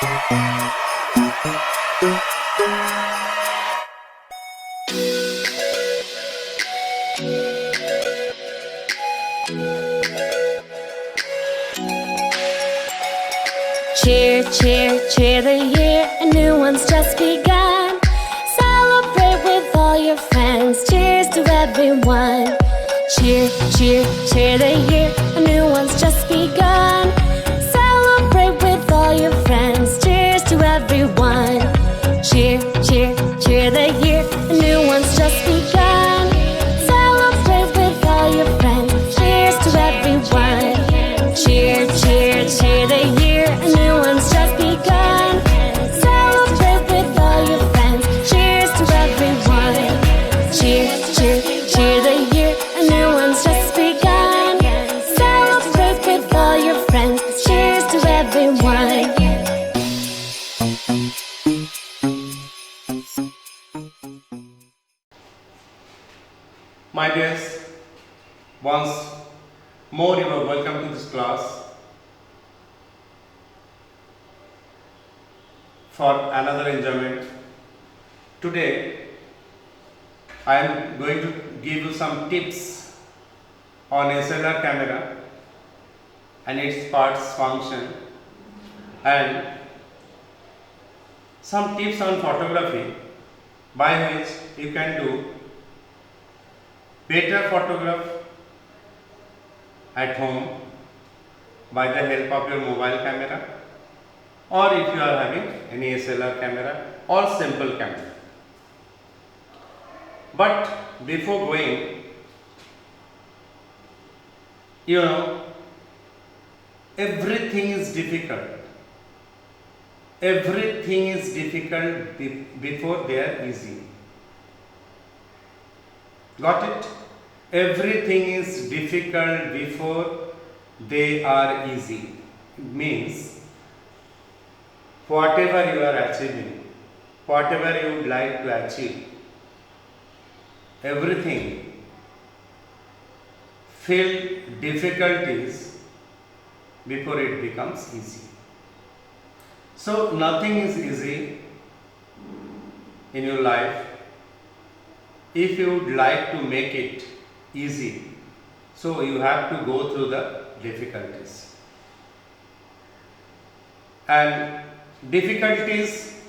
Cheer, cheer, cheer the year, a new one's just begun. Celebrate with all your friends, cheers to everyone. Cheer, cheer, cheer the year, a new one's just begun. Celebrate with all your friends, cheers to everyone. Cheer, cheer, cheer the year, a new one's just begun. Celebrate with all your friends, cheers to everyone. Cheer, cheer, cheer the year, a new one's just begun. Celebrate with all your friends, cheers to everyone. Cheer, cheer, cheer the year, a new one's just begun. Celebrate with all your friends, cheers to everyone. My dears, once more you are welcome to this class for another enjoyment. Today I am going to give you some tips on SLR camera and its parts function, and some tips on photography by which you can do better photograph at home by the help of your mobile camera, or if you are having any SLR camera or simple camera. But before going, everything is difficult. Everything is difficult before they are easy. Got it? Everything is difficult before they are easy. It means whatever you are achieving, whatever you would like to achieve, everything feel difficulties before it becomes easy. So nothing is easy in your life. If you would like to make it easy, so you have to go through the difficulties. And difficulties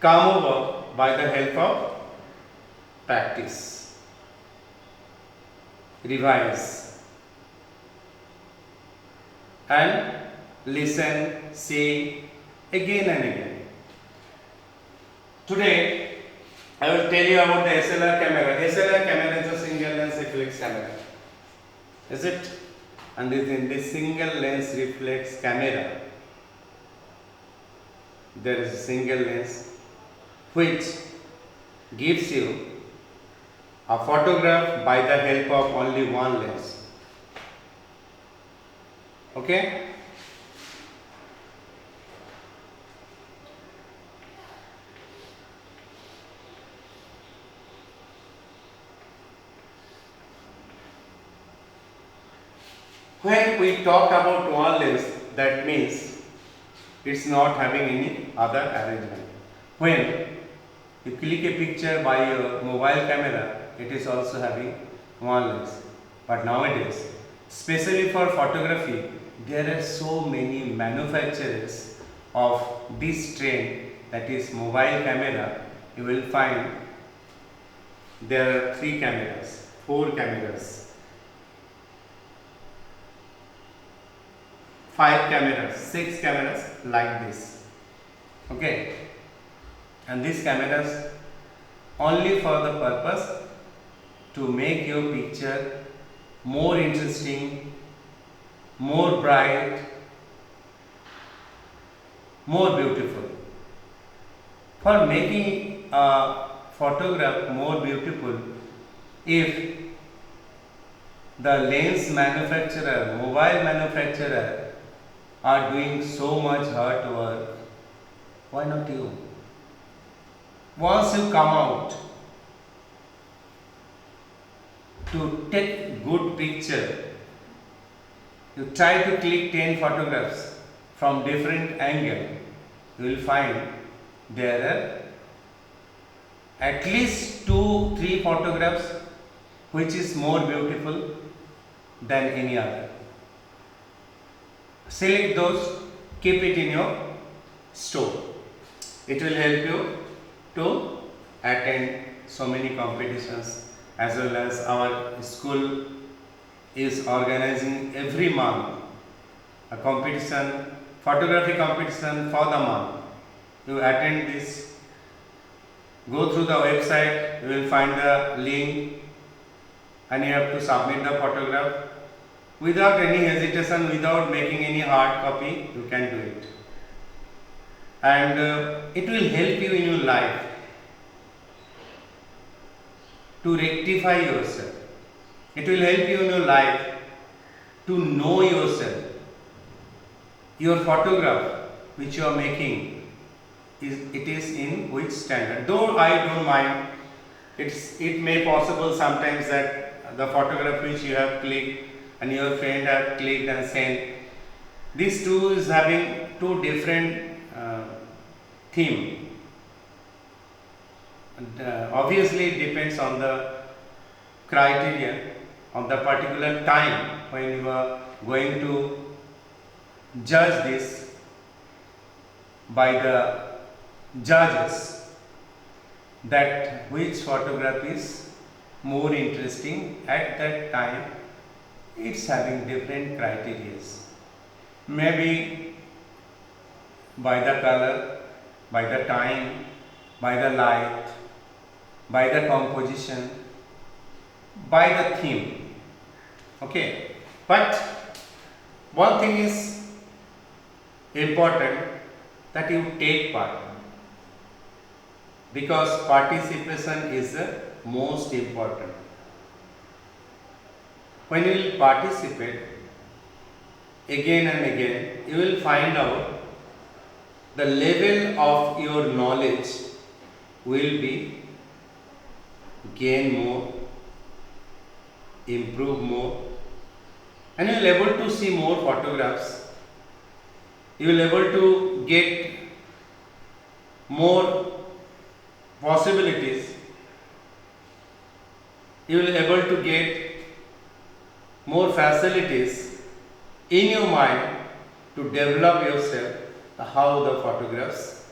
come over by the help of practice, revise, and listen, see again and again. Today I will tell you about the SLR camera. SLR camera is a single lens reflex camera. Is it? And in this single lens reflex camera, there is a single lens which gives you a photograph by the help of only one lens. Okay? When we talk about one lens, that means it's not having any other arrangement. When you click a picture by your mobile camera, it is also having one lens. But nowadays, especially for photography, there are so many manufacturers of this trend, that is mobile camera. You will find there are 3 cameras, 4 cameras, 5 cameras, 6 cameras like this. Okay, and these cameras only for the purpose to make your picture more interesting, more bright, more beautiful. For making a photograph more beautiful, if the lens manufacturer, mobile manufacturer are doing so much hard work, why not you? Once you come out to take good picture, you try to click 10 photographs, from different angle, you will find there are at least 2-3 photographs which is more beautiful than any other. Select those, keep it in your store. It will help you to attend so many competitions, as well as our school is organizing every month a competition, photography competition for the month. You attend this, go through the website, you will find the link and you have to submit the photograph. Without any hesitation, without making any hard copy, you can do it. And it will help you in your life to rectify yourself. It will help you in your life to know yourself. Your photograph which you are making, it is in which standard. Though I don't mind, it may possible sometimes that the photograph which you have clicked and your friend have clicked and sent, these two is having two different theme. And, obviously it depends on the criteria, on the particular time when you are going to judge this by the judges, that which photograph is more interesting at that time. It's having different criteria, maybe by the color, by the time, by the light, by the composition, by the theme. Okay, but one thing is important, that you take part, because participation is the most important. When you will participate again and again, you will find out the level of your knowledge will be gain more, improve more, and you will able to see more photographs. You will able to get more possibilities. You will able to get more facilities in your mind to develop yourself, how the photographs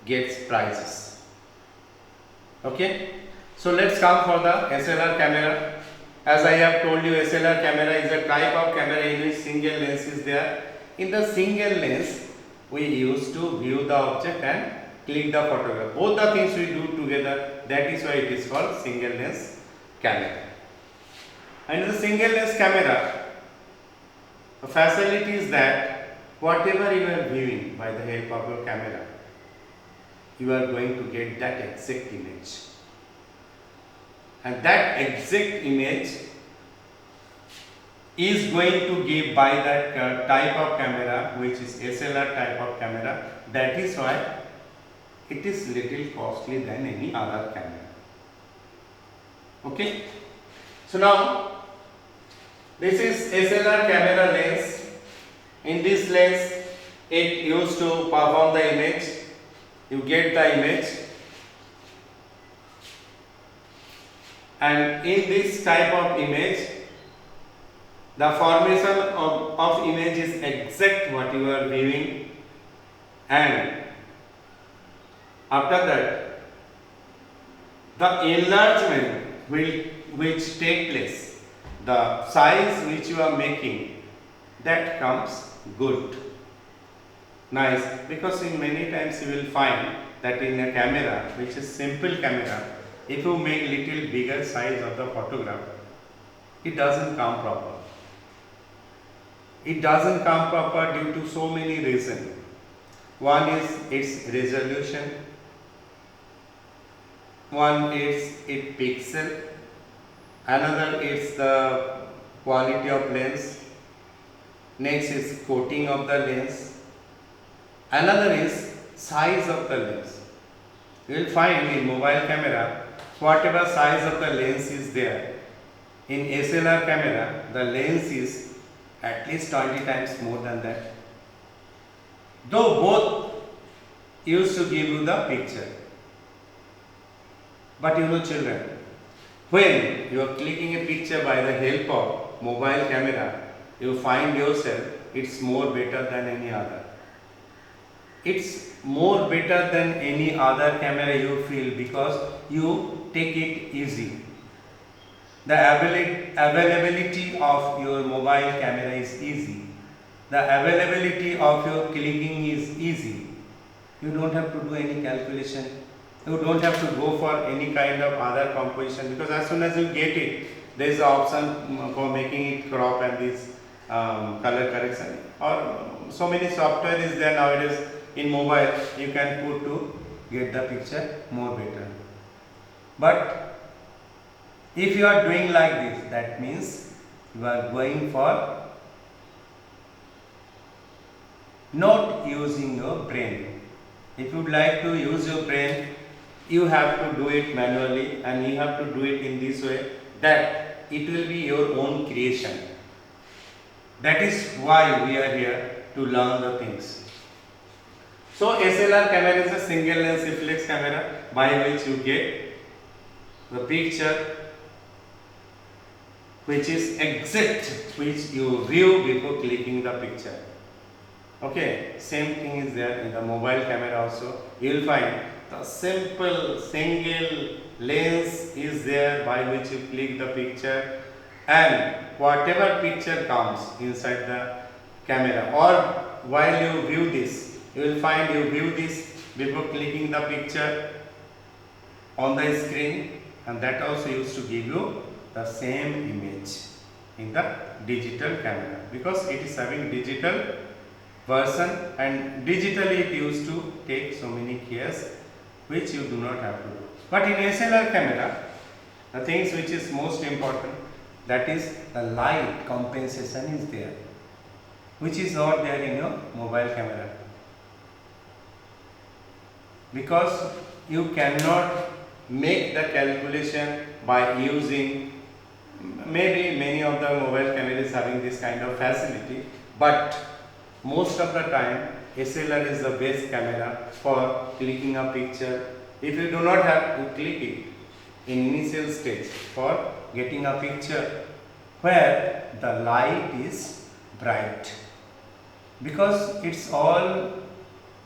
gets prizes. Okay, so let's come for the SLR camera. As I have told you, SLR camera is a type of camera in which single lens is there. In the single lens, we used to view the object and click the photograph. Both the things we do together. That is why it is called single lens camera. And in the single lens camera, the facility is that whatever you are viewing by the help of your camera, you are going to get that exact image. And that exact image is going to give by that type of camera, which is SLR type of camera. That is why it is little costly than any other camera. Okay, so now this is SLR camera lens. In this lens, it used to perform the image. You get the image, and in this type of image, the formation of image is exact what you are viewing, and after that, the enlargement which take place, the size which you are making, that comes good, nice, because in many times you will find that in a camera which is simple camera, if you make little bigger size of the photograph, it doesn't come proper. It doesn't come proper due to so many reasons. One is its resolution, one is its pixel, another is the quality of lens, next is coating of the lens, another is size of the lens. You will find in mobile camera, whatever size of the lens is there, in SLR camera the lens is at least 20 times more than that. Though both used to give you the picture. But you know children, when you are clicking a picture by the help of mobile camera, you find yourself it's more better than any other. It's more better than any other camera you feel because you take it easy. The availability of your mobile camera is easy. The availability of your clicking is easy. You don't have to do any calculation. You don't have to go for any kind of other composition because as soon as you get it, there is an option for making it crop and this color correction. Or so many software is there nowadays in mobile you can put to get the picture more better. But if you are doing like this, that means you are going for not using your brain. If you would like to use your brain, you have to do it manually and you have to do it in this way that it will be your own creation. That is why we are here to learn the things. So SLR camera is a single lens reflex camera by which you get the picture which is exact, which you view before clicking the picture. Okay, same thing is there in the mobile camera also. You will find the simple single lens is there by which you click the picture and whatever picture comes inside the camera or while you view this, you will find you view this before clicking the picture on the screen and that also used to give you the same image in the digital camera because it is having digital version and digitally it used to take so many cares which you do not have to do. But in SLR camera, the things which is most important, that is the light compensation is there, which is not there in your mobile camera. Because you cannot make the calculation by using, maybe many of the mobile cameras having this kind of facility, but most of the time SLR is the best camera for clicking a picture. If you do not have to click it in initial stage for getting a picture where the light is bright, because it's all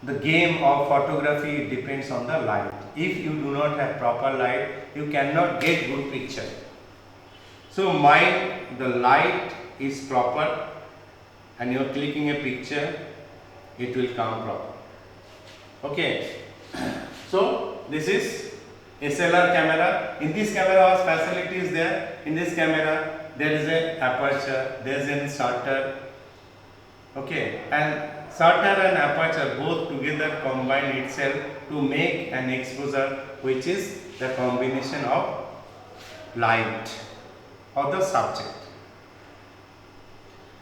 the game of photography depends on the light. If you do not have proper light, you cannot get good picture. So mine, the light is proper and you are clicking a picture, it will come proper. Okay, so this is SLR camera. In this camera what facility is there? In this camera there is a aperture, there is a shutter. Okay, and shutter and aperture both together combine itself to make an exposure which is the combination of light of the subject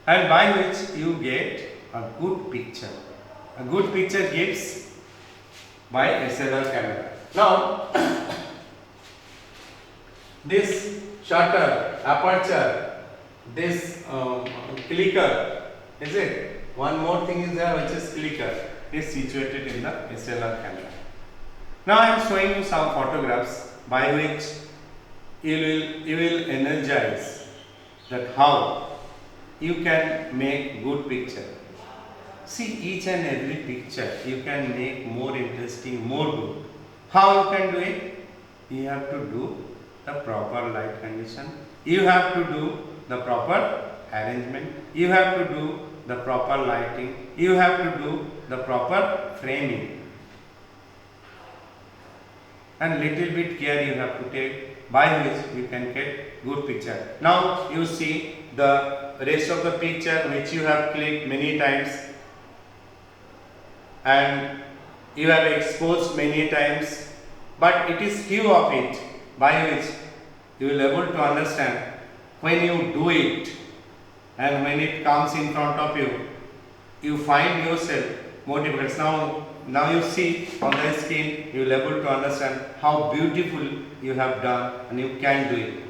and by which you get a good picture. A good picture gives by SLR camera. Now this shutter, aperture, this clicker, is it? One more thing is there which is clicker, is situated in the SLR camera. Now I am showing you some photographs by which you will energize that how you can make good picture. See, each and every picture you can make more interesting, more good. How you can do it? You have to do the proper light condition. You have to do the proper arrangement. You have to do the proper lighting. You have to do the proper framing. And little bit care you have to take by which you can get good picture. Now you see the rest of the picture which you have clicked many times and you have exposed many times, but it is few of it by which you will able to understand when you do it and when it comes in front of you, you find yourself more difficult. Now you see on the screen, you will able to understand how beautiful you have done and you can do it.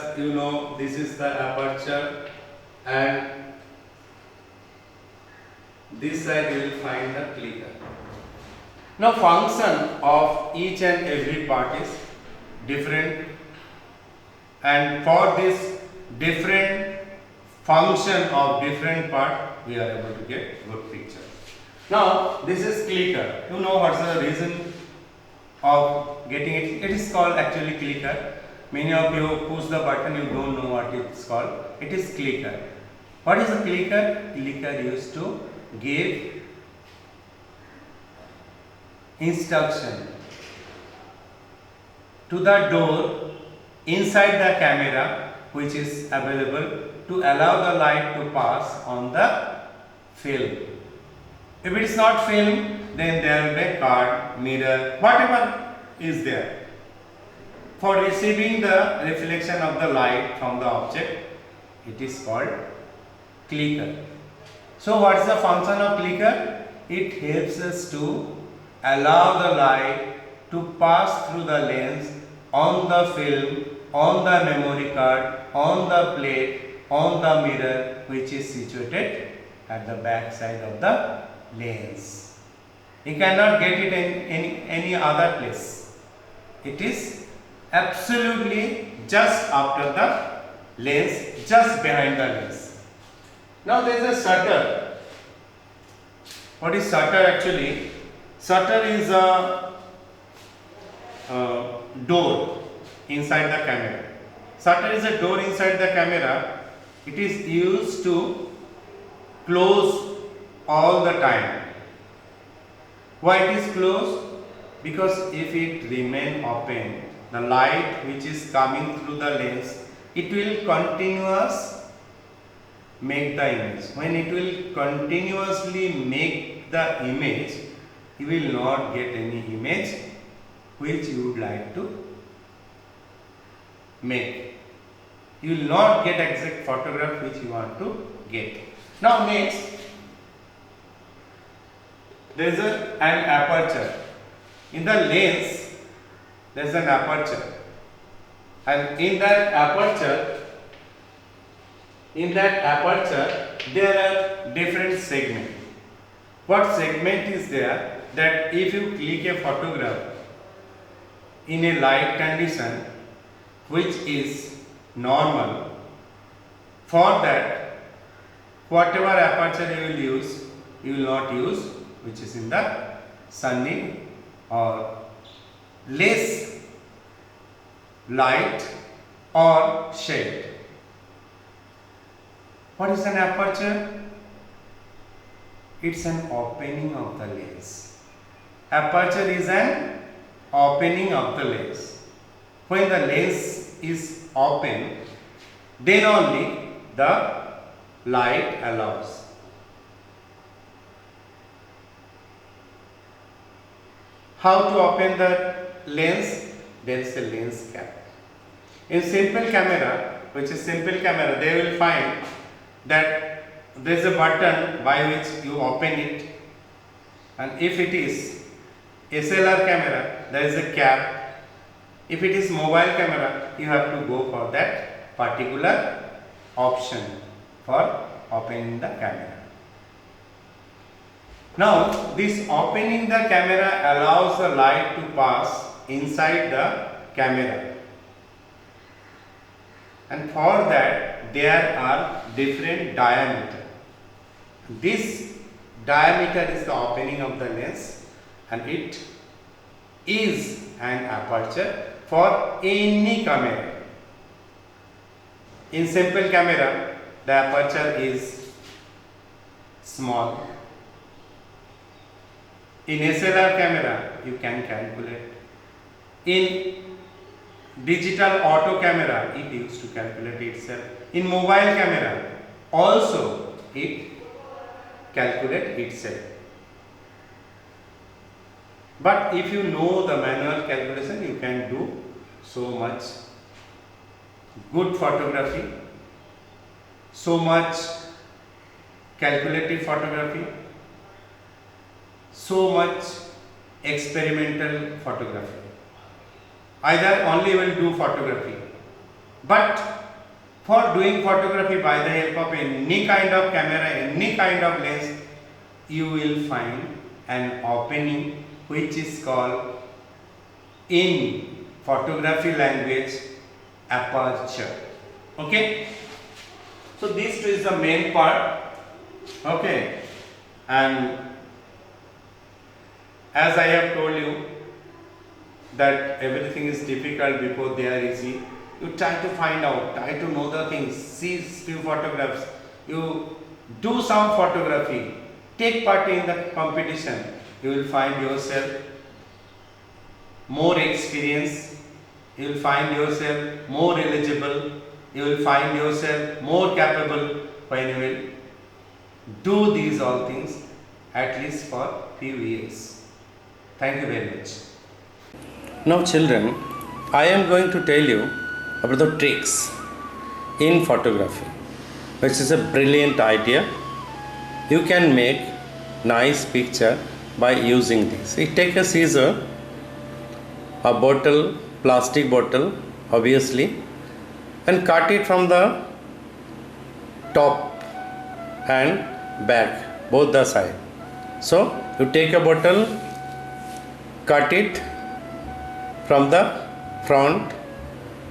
as you know, this is the aperture, and this side you will find the clicker. Now function of each and every part is different, and for this different function of different part we are able to get good picture. Now this is clicker. You know what's the reason of getting it? It is called actually clicker. Many of you push the button, you don't know what it's called. It is clicker. What is a clicker? Clicker used to give instruction to the door inside the camera which is available to allow the light to pass on the film. If it is not film, then there will be card, mirror, whatever is there. For receiving the reflection of the light from the object, it is called clicker. So what is the function of clicker? It helps us to allow the light to pass through the lens on the film, on the memory card, on the plate, on the mirror which is situated at the back side of the lens. You cannot get it in any other place. It is absolutely just after the lens, just behind the lens. Now there is a shutter. What is shutter actually? Shutter is a door inside the camera. Shutter is a door inside the camera. It is used to close all the time. Why it is closed? Because if it remain open, the light which is coming through the lens, it will continuous make the image. When it will continuously make the image, you will not get any image which you would like to make. You will not get exact photograph which you want to get. Now next, there is an aperture. In the lens, there is an aperture, and in that aperture there are different segments. What segment is there? That if you click a photograph in a light condition which is normal, for that whatever aperture you will use, you will not use which is in the sunny or less light or shade. What is an aperture? It's an opening of the lens. Aperture is an opening of the lens. When the lens is open, then only the light allows. How to open the lens? There is a lens cap. In simple camera, which is simple camera, they will find that there is a button by which you open it, and if it is SLR camera, there is a cap. If it is mobile camera, you have to go for that particular option for opening the camera. Now this opening the camera allows the light to pass inside the camera, and for that there are different diameter. This diameter is the opening of the lens, and it is an aperture for any camera. In simple camera, the aperture is small. In SLR camera, you can calculate. In digital auto camera, it used to calculate itself. In mobile camera, also it calculate itself. But if you know the manual calculation, you can do so much good photography, so much calculative photography, so much experimental photography. Either only will do photography, but For doing photography by the help of any kind of camera, any kind of lens, you will find an opening which is called in photography language aperture. Okay, so this is the main part. Okay, and as I have told you that everything is difficult before they are easy, you try to find out, try to know the things, see few photographs, you do some photography, take part in the competition, you will find yourself more experienced, you will find yourself more eligible, you will find yourself more capable when you will do these all things at least for few years. Thank you very much. Now children, I am going to tell you about the tricks in photography, which is a brilliant idea. You can make nice picture by using this. You take a scissor, a bottle, plastic bottle obviously, and cut it from the top and back, both the side. So you take a bottle, cut it from the front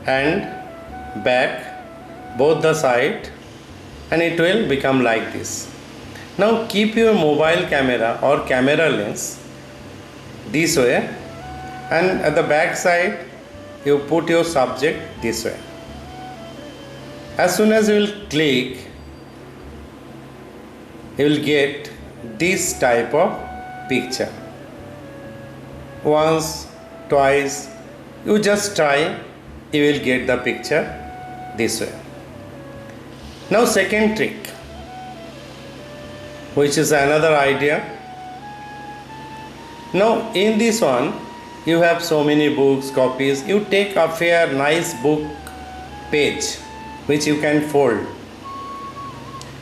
and back, both the side, and it will become like this. Now keep your mobile camera or camera lens this way, and at the back side you put your subject this way. As soon as you will click, you will get this type of picture. Once, twice, you just try, you will get the picture this way. Now second trick, which is another idea. Now in this one, you have so many books, copies. You take a fair, nice book page which you can fold,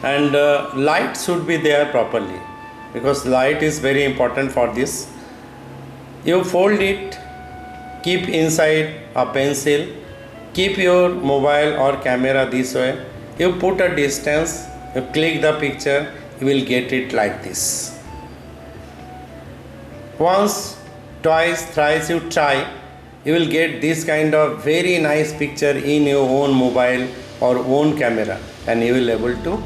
and light should be there properly because light is very important for this. You fold it, keep inside a pencil, keep your mobile or camera this way. You put a distance, you click the picture, you will get it like this. Once, twice, thrice you try, you will get this kind of very nice picture in your own mobile or own camera, and you will able to